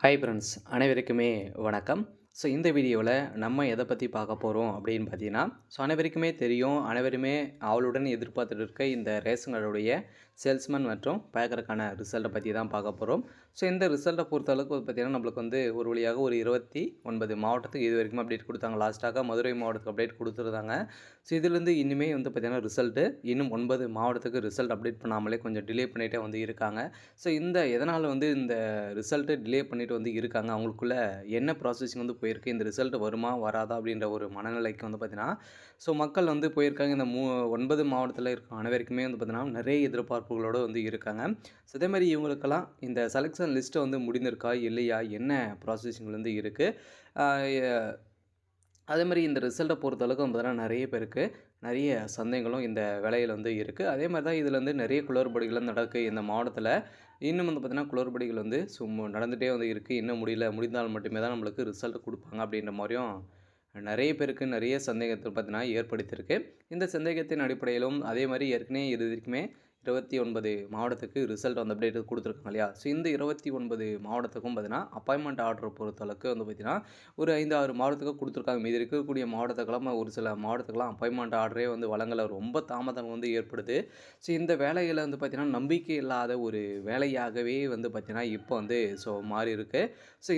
Hi friends, அனைவருக்குமே வணக்கம். இந்த வீடியோவில் நம்ம எதை பற்றி பார்க்க போகிறோம் அப்படின்னு பார்த்தீங்கன்னா, அனைவருக்குமே தெரியும், அனைவருமே ஆவலுடன் எதிர்பார்த்துட்டு இருக்க இந்த ரேஷன் கார்டுடைய சேல்ஸ்மேன் மற்றும் பேக்கருக்கான ரிசல்ட்டை பற்றி தான் பார்க்க போகிறோம். இந்த ரிசல்ட்டை பொறுத்தளவுக்கு பார்த்தீங்கன்னா, நம்மளுக்கு ஒரு வழியாக ஒரு 29 மாவட்டத்துக்கு இது வரைக்கும் அப்டேட் கொடுத்தாங்க. லாஸ்ட்டாக மதுரை மாவட்டத்துக்கு அப்டேட் கொடுத்துருந்தாங்க. இதுலேருந்து இன்னுமே பார்த்தீங்கன்னா ரிசல்ட்டு இன்னும் 9 மாவட்டத்துக்கு ரிசல்ட் அப்டேட் பண்ணாமலே கொஞ்சம் டிலே பண்ணிகிட்டே இருக்காங்க. எதனால் இந்த ரிசல்ட்டு டிலே பண்ணிட்டு இருக்காங்க, அவங்களுக்குள்ள என்ன ப்ராசஸிங் போயிருக்கு, இந்த ரிசல்ட் வருமா வராதா அப்படின்ற ஒரு மனநிலைக்கு பார்த்தீங்கன்னா, மக்கள் போயிருக்காங்க. இந்த 9 மாவட்டத்தில் இருக்க அனைவருக்குமே பார்த்தீங்கன்னா நிறைய எதிர்பார்ப்புகளோடு இருக்காங்க. அதே மாதிரி இவங்களுக்கெல்லாம் இந்த செலெக்ஷன் லிஸ்ட்டை முடிந்திருக்கா இல்லையா, என்ன ப்ராசஸிங் இருக்குது. அதே மாதிரி இந்த ரிசல்ட்டை பொறுத்தளவுக்கு பார்த்தீங்கன்னா நிறைய பேருக்கு நிறைய சந்தேகங்களும் இந்த வேலையில் இருக்குது. அதே மாதிரி தான் இதில் நிறைய குளறுபடிகளும் நடக்குது இந்த மாவட்டத்தில். இன்னும் பார்த்தீங்கன்னா குளறுபடிகள் நடந்துகிட்டே இருக்குது. இன்னும் முடிந்தால் மட்டுமே தான் நம்மளுக்கு ரிசல்ட் கொடுப்பாங்க அப்படின்ற மாதிரியும் நிறைய பேருக்கு நிறைய சந்தேகத்தை பார்த்தீங்கன்னா ஏற்படுத்தியிருக்கு. இந்த சந்தேகத்தின் அடிப்படையிலும் அதே மாதிரி ஏற்கனவே இது வரைக்குமே 29 மாவட்டத்துக்கு ரிசல்ட் அப்டேட் கொடுத்துருக்காங்க இல்லையா. இந்த 29 மாவட்டத்துக்கும் பார்த்தீங்கன்னா அப்பாயின்மெண்ட் ஆர்டரை பொறுத்தளவுக்கு பார்த்தீங்கன்னா ஒரு 5-6 மாவட்டத்துக்கு கொடுத்துருக்காங்க. மீதி இருக்கக்கூடிய மாவட்டத்துக்கெல்லாம் ஒரு சில மாவட்டத்துக்கெல்லாம் அப்பாயின்மெண்ட் ஆர்டரே வழங்கலை. ரொம்ப தாமதம் ஏற்படுது. இந்த வேலைகளை பார்த்தீங்கன்னா நம்பிக்கை இல்லாத ஒரு வேலையாகவே பார்த்தீங்கன்னா இப்போ மாறி இருக்கு.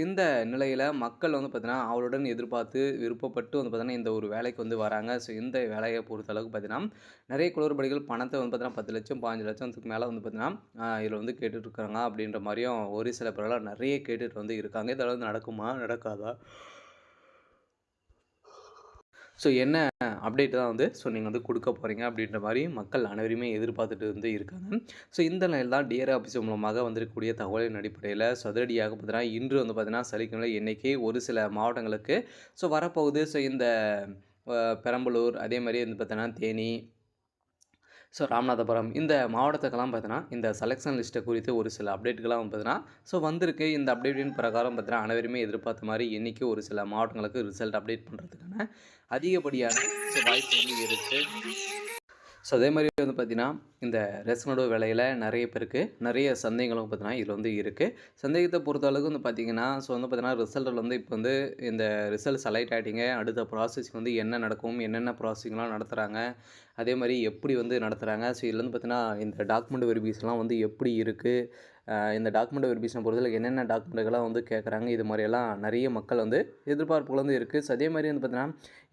இந்த நிலையில் மக்கள் பார்த்தீங்கன்னா அவளுடன் எதிர்பார்த்து விருப்பப்பட்டு பார்த்தீங்கன்னா இந்த ஒரு வேலைக்கு வராங்க. இந்த வேலையை பொறுத்தளவுக்கு பார்த்தீங்கன்னா நிறைய குளறுபடிகள் பணத்தை பார்த்தீங்கன்னா 10 லட்சம் 15 லட்சத்துக்கு மேலே பார்த்தீங்கன்னா இதில் கேட்டுட்ருக்காங்க அப்படின்ற மாதிரியும் ஒரு சில பேரெல்லாம் நிறைய கேட்டுட்டு இருக்காங்க. இதெல்லாம் நடக்குமா நடக்காதா, என்ன அப்டேட் தான் நீங்கள் கொடுக்க போகிறீங்க அப்படின்ற மாதிரி மக்கள் அனைவருமே எதிர்பார்த்துட்டு இருக்காங்க. இந்த நிலையில் தான் டிஆர் ஆஃபீஸ் மூலமாக வந்திருக்கக்கூடிய தகவலின் அடிப்படையில் சதுரடியாக பார்த்தீங்கன்னா இன்று பார்த்தீங்கன்னா சனிக்கிழமை எண்ணிக்கை ஒரு சில மாவட்டங்களுக்கு வரப்போகுது. இந்த பெரம்பலூர், அதே மாதிரி பார்த்தீங்கன்னா தேனி, ராமநாதபுரம் இந்த மாவட்டத்துக்கெல்லாம் பார்த்தீங்கன்னா இந்த செலெக்ஷன் லிஸ்ட்டை குறித்து ஒரு சில அப்டேட்டுகள்லாம் பார்த்தீங்கன்னா வந்திருக்கு. இந்த அப்டேட்டின் பிரகாரம் பார்த்தீங்கன்னா அனைவருமே எதிர்பார்த்த மாதிரி இன்றைக்கி ஒரு சில மாவட்டங்களுக்கு ரிசல்ட் அப்டேட் பண்ணுறதுக்கான அதிகப்படியான வாய்ப்பு இருக்குது. அதே மாதிரி பார்த்தீங்கன்னா இந்த ரேஷன் கார்டு வேலையில் நிறைய பேருக்கு நிறைய சந்தேகங்களும் பார்த்தீங்கன்னா இதில் இருக்குது. சந்தேகத்தை பொறுத்த அளவுக்கு பார்த்தீங்கன்னா பார்த்தீங்கன்னா ரிசல்ட்டில் இப்போ இந்த ரிசல்ட் செலக்ட் ஆகிட்டீங்க, அடுத்த ப்ராசஸ்க்கு என்ன நடக்கும், என்னென்ன ப்ராசஸிங்லாம் நடத்துகிறாங்க, அதே மாதிரி எப்படி நடத்துகிறாங்க. இதில் பார்த்தீங்கன்னா இந்த டாக்குமெண்ட் வெரிஃபிகேஷன்லாம் எப்படி இருக்குது, இந்த டாக்குமெண்ட் வெரிஃபிகேஷன் பொறுத்தவரை என்னென்ன டாக்குமெண்ட்டுகள்லாம் கேட்குறாங்க, இது மாதிரியெல்லாம் நிறைய மக்கள் எதிர்பார்ப்புகள் இருக்குது. அதே மாதிரி பார்த்தீங்கன்னா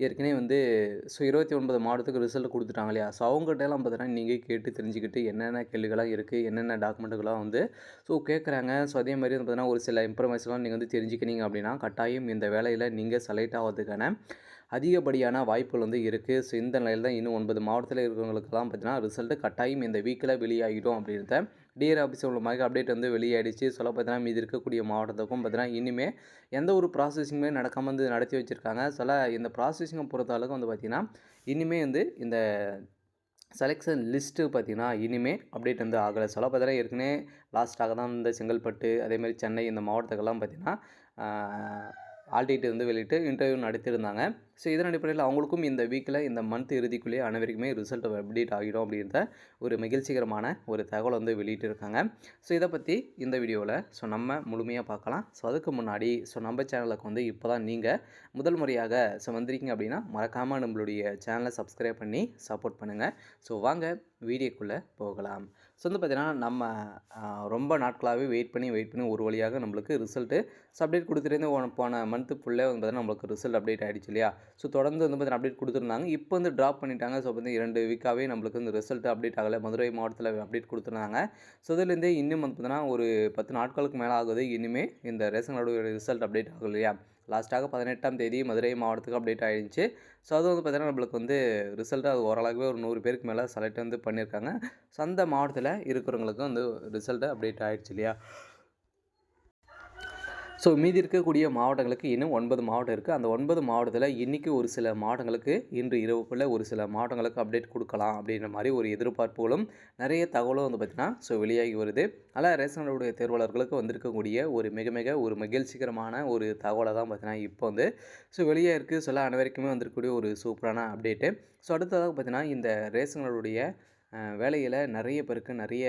ஏற்கனவே 29 மாவட்டத்துக்கு ரிசல்ட் கொடுத்துட்டாங்க இல்லையா. அவங்ககிட்டலாம் பார்த்தீங்கன்னா நீங்கள் கேட்டு தெரிஞ்சுக்கிட்டு என்னென்ன கேள்விகள்லாம் இருக்குது, என்னென்ன டாக்குமெண்ட்டுகள்லாம் கேட்குறாங்க. அதே மாதிரி பார்த்தீங்கன்னா ஒரு சில இன்ஃபர்மேஷன்லாம் நீங்கள் தெரிஞ்சுக்கினீங்க அப்படின்னா கட்டாயம் இந்த வேலையில் நீங்கள் செலக்ட் ஆகிறதுக்கான அதிகப்படியான வாய்ப்புகள் இருக்குது. இந்த நிலையில் தான் இன்னும் 9 மாவட்டத்தில் இருக்கிறவங்களுக்கெல்லாம் பார்த்தீங்கன்னா ரிசல்ட்டு கட்டாயம் இந்த வீக்கில் வெளியாகிடும் அப்படின்றத டிஆர் ஆஃபீஸ் மூலமாக அப்டேட் வெளியாகிடுச்சு. பார்த்தீங்கன்னா மீது இருக்கக்கூடிய மாவட்டத்துக்கும் பார்த்தீங்கன்னா இனிமேல் எந்த ஒரு ப்ராசஸிங்குமே நடக்காமல் நடத்தி வச்சுருக்காங்க. இந்த ப்ராசஸிங்கை பொறுத்த அளவுக்கு பார்த்திங்கன்னா இனிமேல் இந்த செலெக்ஷன் லிஸ்ட்டு பார்த்திங்கன்னா இனிமேல் அப்டேட் ஆகலை. பார்த்தீங்கன்னா ஏற்கனவே லாஸ்ட்டாக தான் இந்த செங்கல்பட்டு, அதேமாதிரி சென்னை இந்த மாவட்டத்துக்கெல்லாம் பார்த்திங்கன்னா ஆல் டிக்கெட் வெளியிட்டு இன்டர்வியூ நடத்தியிருந்தாங்க. இதன் அடிப்படையில் அவங்களுக்கும் இந்த வீக்கில் இந்த மந்த் இறுதிக்குள்ளேயே அனைவருக்குமே ரிசல்ட் அப்டேட் ஆகிடும் அப்படின்ற ஒரு மகிழ்ச்சிகரமான ஒரு தகவல் வெளியிட்டிருக்காங்க. இதை பற்றி இந்த வீடியோவில் நம்ம முழுமையாக பார்க்கலாம். அதுக்கு முன்னாடி நம்ம சேனலுக்கு இப்போ தான் நீங்கள் முதல் முறையாக வந்திருக்கீங்க அப்படின்னா மறக்காமல் நம்மளுடைய சேனலை சப்ஸ்கிரைப் பண்ணி சப்போர்ட் பண்ணுங்கள். வாங்க வீடியோக்குள்ளே போகலாம். பார்த்தீங்கன்னா நம்ம ரொம்ப நாட்களாகவே வெயிட் பண்ணி ஒரு வழியாக நம்மளுக்கு ரிசல்ட்டு அப்டேட் கொடுத்துட்டு போன மந்த்து ஃபுல்லாக பார்த்தீங்கன்னா நம்மளுக்கு ரிசல்ட் அப்டேட் ஆகிடுச்சு இல்லையா. தொடர்ந்து பார்த்தீங்கன்னா அப்டேட் கொடுத்துருந்தாங்க. இப்போ ட்ராப் பண்ணிட்டாங்க. பார்த்தீங்கன்னா 2 வீக்காகவே நம்மளுக்கு ரிசல்ட் அப்டேட் ஆகலை. மதுரை மாவட்டத்தில் அப்டேட் கொடுத்துருந்தாங்க. இதுலேருந்தே இன்னும் பார்த்தீங்கன்னா ஒரு 10 நாட்களுக்கு மேலே ஆகுது. இனிமேல் இந்த ரேஷன் கார்டு ரிசல்ட் அப்டேட் ஆகும் இல்லையா. லாஸ்ட்டாக 18ஆம் தேதி மதுரை மாவட்டத்துக்கு அப்டேட் ஆகிடுச்சு. அது பார்த்தீங்கன்னா நம்மளுக்கு ரிசல்ட்டு அது ஓரளவுக்கு ஒரு 100 பேருக்கு மேலே செலக்ட் பண்ணியிருக்காங்க. அந்த மாவட்டத்தில் இருக்கிறவங்களுக்கு ரிசல்ட்டு அப்டேட் ஆகிடுச்சு இல்லையா. மீதி இருக்கக்கூடிய மாவட்டங்களுக்கு இன்னும் 9 மாவட்டம் இருக்குது. அந்த 9 மாவட்டத்தில் இன்றைக்கி ஒரு சில மாவட்டங்களுக்கு இன்று இரவுக்குள்ளே ஒரு சில மாவட்டங்களுக்கு அப்டேட் கொடுக்கலாம் அப்படின்ற மாதிரி ஒரு எதிர்பார்ப்புகளும் நிறைய தகவலும் பார்த்திங்கன்னா வெளியாகி வருது. அதனால் ரேஷன் கார்டுடைய தேர்வாளர்களுக்கு வந்திருக்கக்கூடிய ஒரு மிக ஒரு மகிழ்ச்சிகரமான ஒரு தகவலை தான் பார்த்திங்கன்னா இப்போ வெளியே இருக்குது. அனைவருக்குமே வந்திருக்கக்கூடிய ஒரு சூப்பரான அப்டேட்டு. அடுத்ததாக பார்த்திங்கன்னா இந்த ரேஷன் கார்டுடைய வேலையில் நிறைய பேருக்கு நிறைய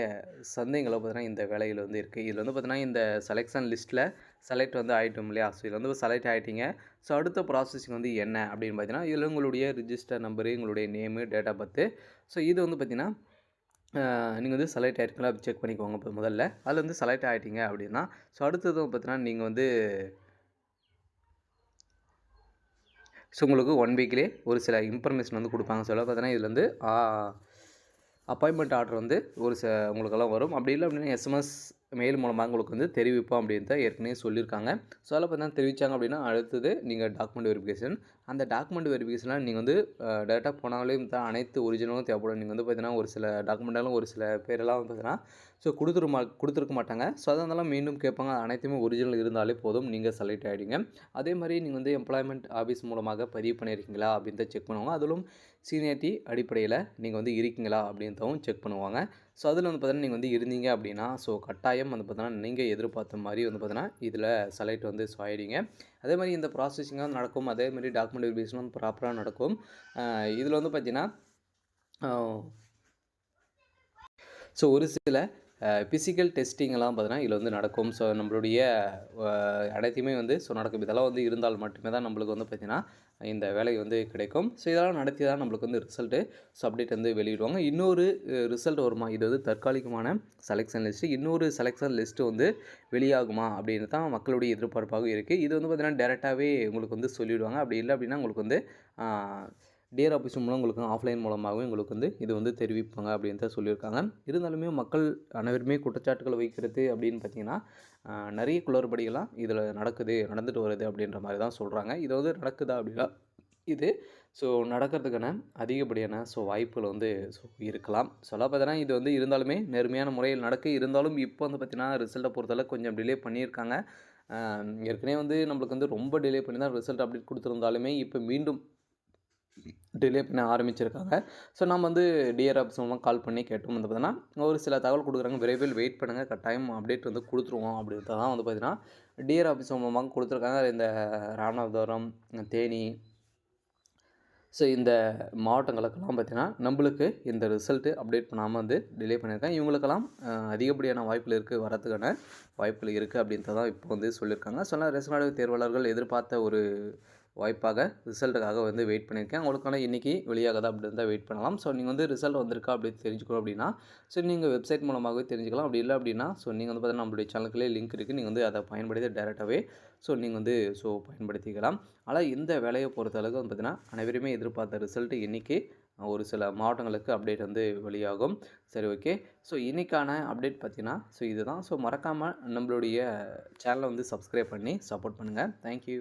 சந்தேகங்கள் பார்த்தீங்கன்னா இந்த வேலையில் வந்து இருக்குது. இதில் வந்து பார்த்தீங்கன்னா இந்த செலெக்ஷன் லிஸ்ட்டில் செலக்ட் வந்து ஆகிட்டோம் இல்லையா? ஸோ இதில் வந்து செலக்ட் ஆகிட்டீங்க. ஸோ அடுத்த ப்ராசஸிங் வந்து என்ன அப்படின்னு பார்த்தீங்கன்னா, இதில் உங்களுடைய ரிஜிஸ்டர் நம்பரு, உங்களுடைய name, date of birth. So இது வந்து பார்த்தீங்கன்னா நீங்கள் வந்து செலக்ட் ஆகிருக்கீங்களா அப்படி செக் பண்ணிக்கோங்க இப்போ முதல்ல. அதில் வந்து செலக்ட் ஆகிட்டீங்க அப்படின்னா, ஸோ அடுத்தது பார்த்தீங்கன்னா நீங்கள் வந்து உங்களுக்கு 1 வீக்லேயே ஒரு சில இன்ஃபர்மேஷன் வந்து கொடுப்பாங்க. சொல்ல பார்த்தீங்கன்னா இதில் வந்து அப்பாயின்மெண்ட் ஆர்டர் வந்து உங்களுக்கெல்லாம் வரும். அப்படி இல்லை அப்படின்னா எஸ்எம்எஸ் மெயில் மூலமாக உங்களுக்கு வந்து தெரிவிப்போம் அப்படின்னு தான் ஏற்கனவே சொல்லியிருக்காங்க. ஸோ அதில் பார்த்தீங்கன்னா தெரிவித்தாங்க அப்படின்னா அடுத்தது நீங்கள் டாக்குமெண்ட் வெரிஃபிகேஷன். அந்த டாக்குமெண்ட் வெரிஃபிகேஷனில் நீங்கள் வந்து டேரெக்டாக போனாலே தான் அனைத்து ஒரிஜினலும் தேவைப்படும். நீங்கள் வந்து பார்த்தீங்கன்னா ஒரு சில டாக்குமெண்ட்டாலும் ஒரு சில பேரெல்லாம் வந்து பார்த்தீங்கன்னா கொடுத்துருக்க மாட்டாங்க. ஸோ அதனால மீண்டும் கேட்பாங்க. அனைத்துமே ஒரிஜினல் இருந்தாலே போதும், நீங்கள் செலக்ட் ஆகிடுங்க. அதே மாதிரி நீங்கள் வந்து எம்ப்ளாய்மெண்ட் ஆஃபீஸ் மூலமாக பதிவு பண்ணியிருக்கீங்களா அப்படின்னு தான் செக் பண்ணுவாங்க. அதிலும் சீனியாரிட்டி அடிப்படையில் நீங்கள் வந்து இருக்கீங்களா அப்படின்றதும் செக் பண்ணுவாங்க. ஸோ அதில் வந்து பார்த்தீங்கன்னா நீங்கள் வந்து இருந்தீங்க அப்படின்னா ஸோ கட்டாயம் வந்து பார்த்தீங்கன்னா நீங்கள் எதிர்பார்த்த மாதிரி வந்து பார்த்தீங்கன்னா இதில் செலக்ட் வந்து ஆகிடுங்க. அதே மாதிரி இந்த ப்ராசஸிங்காக நடக்கும். அதே மாதிரி டாக்குமெண்ட் வெரிஃபிகேஷனும் ப்ராப்பராக நடக்கும். இதில் வந்து பார்த்தீங்கன்னா ஸோ ஒரு சில ஃபிசிக்கல் டெஸ்டிங்கெல்லாம் பார்த்தீங்கன்னா இதில் வந்து நடக்கும். ஸோ நம்மளுடைய அனைத்தையுமே வந்து நடக்கும். இதெல்லாம் வந்து இருந்தால் மட்டுமே தான் நம்மளுக்கு வந்து பார்த்திங்கன்னா இந்த வேலை வந்து கிடைக்கும். ஸோ இதெல்லாம் நடத்தி தான் நம்மளுக்கு வந்து ரிசல்ட்டு அப்டேட் வந்து வெளியிடுவாங்க. இன்னொரு ரிசல்ட் வருமா, இது வந்து தற்காலிகமான செலெக்ஷன் லிஸ்ட்டு. இன்னொரு செலெக்ஷன் லிஸ்ட்டு வந்து வெளியாகுமா அப்படின்னு தான் மக்களுடைய எதிர்பார்ப்பாகவும் இருக்குது. இது வந்து பார்த்திங்கன்னா டேரெக்டாகவே உங்களுக்கு வந்து சொல்லிவிடுவாங்க. அப்படி இல்லை அப்படின்னா உங்களுக்கு வந்து டிஆர் ஆஃபீஸ் மூலம் உங்களுக்கு ஆஃப்லைன் மூலமாகவும் உங்களுக்கு வந்து இது வந்து தெரிவிப்பாங்க அப்படின்னு தான் சொல்லியிருக்காங்க. இருந்தாலுமே மக்கள் அனைவருமே குற்றச்சாட்டுகள் வைக்கிறது அப்படின்னு பார்த்திங்கன்னா நிறைய குளறுபடிகள்லாம் இதில் நடந்துட்டு வருது அப்படின்ற மாதிரி தான் சொல்கிறாங்க. இது வந்து நடக்குதா அப்படின்னா இது நடக்கிறதுக்கான அதிகப்படியான வாய்ப்புகள் வந்து இருக்கலாம். சொல்ல பார்த்தீங்கன்னா இது வந்து இருந்தாலுமே நேர்மையான முறையில் இருந்தாலும் இப்போ வந்து பார்த்திங்கன்னா ரிசல்ட்டை பொறுத்தளவு கொஞ்சம் டிலே பண்ணியிருக்காங்க. ஏற்கனவே வந்து நம்மளுக்கு வந்து ரொம்ப டிலே பண்ணி தான் ரிசல்ட் அப்டேட் கொடுத்துருந்தாலுமே இப்போ மீண்டும் டிலே பண்ண ஆரம்பிச்சிருக்காங்க. ஸோ நம்ம வந்து டிஆர் ஆஃபீஸ் மூலமாக கால் பண்ணி கேட்டோம். வந்து பார்த்தீங்கன்னா ஒரு சில தகவல் கொடுக்குறாங்க. விரைவில் வெயிட் பண்ணுங்கள், கட்டாயம் அப்டேட் வந்து கொடுத்துருவோம் அப்படின்றது தான் வந்து பார்த்தீங்கன்னா டிஆர் ஆஃபீஸ் மூலமாக கொடுத்துருக்காங்க. இந்த ராமநாதபுரம், தேனி, ஸோ இந்த மாவட்டங்களுக்கெல்லாம் பார்த்திங்கன்னா நம்மளுக்கு இந்த ரிசல்ட்டு அப்டேட் பண்ணாமல் வந்து டிலே பண்ணியிருக்காங்க. இவங்களுக்கெல்லாம் அதிகப்படியான வாய்ப்புகள் வரதுக்கான வாய்ப்புகள் இருக்குது அப்படின்றது தான் இப்போ வந்து சொல்லியிருக்காங்க. ரேஷன் கார்டு தேர்வாளர்கள் எதிர்பார்த்த ஒரு வாய்ப்பாக ரிசல்ட்டுக்காக வந்து வெயிட் பண்ணியிருக்கேன். அவங்களுக்கான இன்றைக்கி வெளியாகுதா அப்படின்னு தான் வெயிட் பண்ணலாம். ஸோ நீங்கள் வந்து ரிசல்ட் வந்திருக்கா அப்படின்னு தெரிஞ்சுக்கணும் அப்படின்னா நீங்கள் வெப்சைட் மூலமாகவே தெரிஞ்சுக்கலாம். அப்படி இல்லை அப்படின்னா நீங்கள் வந்து பார்த்தீங்கன்னா நம்மளுடைய சேனலுக்குள்ளே லிங்க் இருக்குது. நீங்கள் வந்து அதை பயன்படுத்தி டேரெக்டாகவே நீங்கள் வந்து பயன்படுத்திக்கலாம். ஆனால் இந்த வேலையை பொறுத்தளவுக்கு வந்து பார்த்திங்கன்னா அனைவருமே எதிர்பார்த்த ரிசல்ட்டு இன்றைக்கி ஒரு சில மாவட்டங்களுக்கு அப்டேட் வந்து வெளியாகும். சரி, ஓகே. இன்றைக்கான அப்டேட் பார்த்திங்கன்னா இதுதான். மறக்காமல் நம்மளுடைய சேனலை வந்து சப்ஸ்கிரைப் பண்ணி சப்போர்ட் பண்ணுங்கள். தேங்க்யூ.